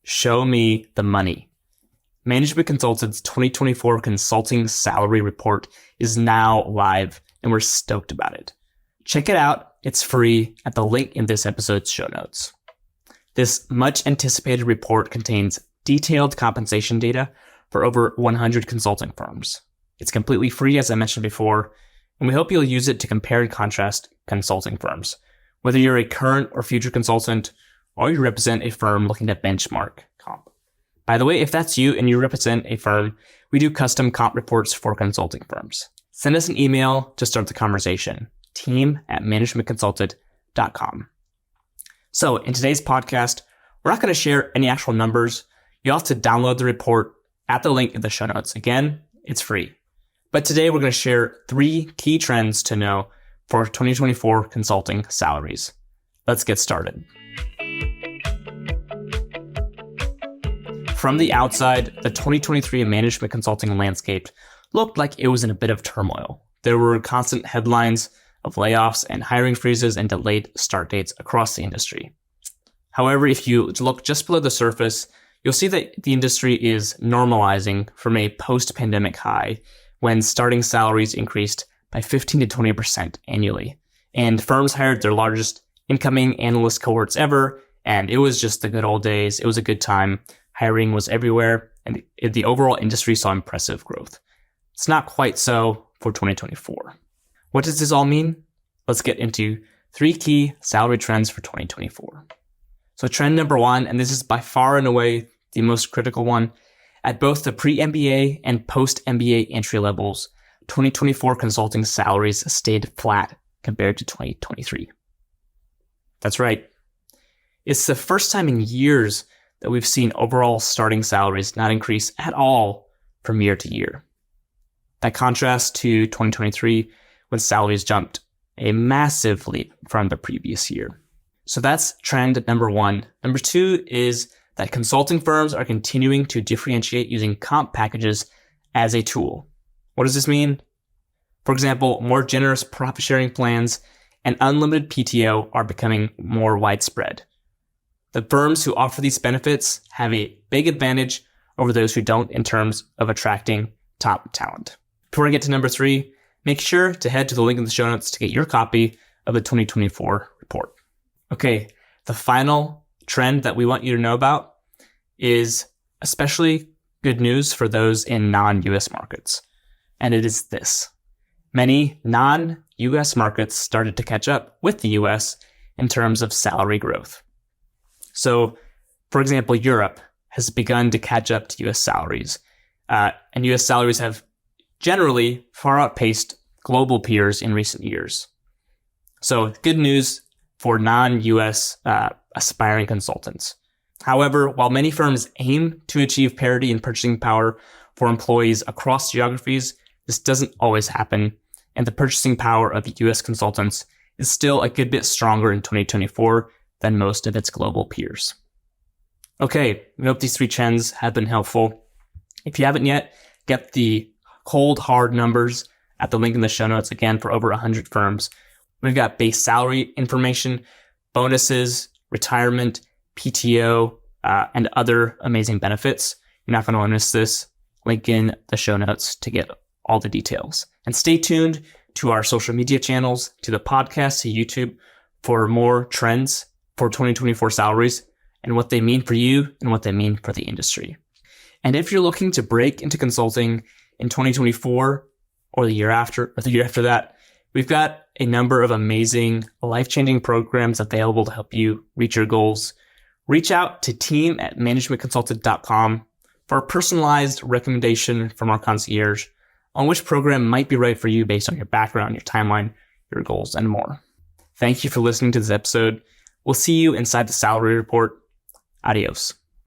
Show me the money. Management Consultant's 2024 Consulting Salary Report is now live, and we're stoked about it. Check it out. It's free at the link in this episode's show notes. This much-anticipated report contains detailed compensation data for over 100 consulting firms. It's completely free, as I mentioned before, and we hope you'll use it to compare and contrast consulting firms, whether you're a current or future consultant, or you represent a firm looking to benchmark comp. By the way, if that's you and you represent a firm, we do custom comp reports for consulting firms. Send us an email to start the conversation, team@managementconsulted.com. So in today's podcast, we're not going to share any actual numbers. You'll have to download the report at the link in the show notes. Again, it's free. But today we're going to share 3 key trends to know for 2024 consulting salaries. Let's get started. From the outside, the 2023 management consulting landscape looked like it was in a bit of turmoil. There were constant headlines of layoffs and hiring freezes and delayed start dates across the industry. However, if you look just below the surface, you'll see that the industry is normalizing from a post-pandemic high when starting salaries increased by 15 to 20% annually. And firms hired their largest incoming analyst cohorts ever, and it was just the good old days. It was a good time. Hiring was everywhere, and the overall industry saw impressive growth. It's not quite so for 2024. What does this all mean? Let's get into 3 key salary trends for 2024. So trend number 1, and this is by far and away the most critical one, at both the pre-MBA and post-MBA entry levels, 2024 consulting salaries stayed flat compared to 2023. That's right. It's the first time in years that we've seen overall starting salaries not increase at all from year to year. That contrasts to 2023 when salaries jumped a massive leap from the previous year. So that's trend number 1. Number 2 is that consulting firms are continuing to differentiate using comp packages as a tool. What does this mean? For example, more generous profit sharing plans and unlimited PTO are becoming more widespread. The firms who offer these benefits have a big advantage over those who don't in terms of attracting top talent. Before I get to number 3, make sure to head to the link in the show notes to get your copy of the 2024 report. Okay, the final trend that we want you to know about is especially good news for those in non-US markets. And it is this. Many non-US markets started to catch up with the US in terms of salary growth. So, for example, Europe has begun to catch up to US salaries. And US salaries have generally far outpaced global peers in recent years. So, good news for non-US aspiring consultants. However, while many firms aim to achieve parity in purchasing power for employees across geographies, this doesn't always happen, and the purchasing power of US consultants is still a good bit stronger in 2024 than most of its global peers. Okay, we hope these 3 trends have been helpful. If you haven't yet, get the cold, hard numbers at the link in the show notes, again, for over 100 firms. We've got base salary information, bonuses, retirement, PTO, and other amazing benefits. You're not going to want to miss this. Link in the show notes to get all the details. And stay tuned to our social media channels, to the podcast, to YouTube, for more trends for 2024 salaries and what they mean for you and what they mean for the industry. And if you're looking to break into consulting in 2024 or the year after that, we've got a number of amazing life-changing programs available to help you reach your goals. Reach out to team@managementconsulted.com for a personalized recommendation from our concierge on which program might be right for you based on your background, your timeline, your goals, and more. Thank you for listening to this episode. We'll see you inside the salary report. Adios.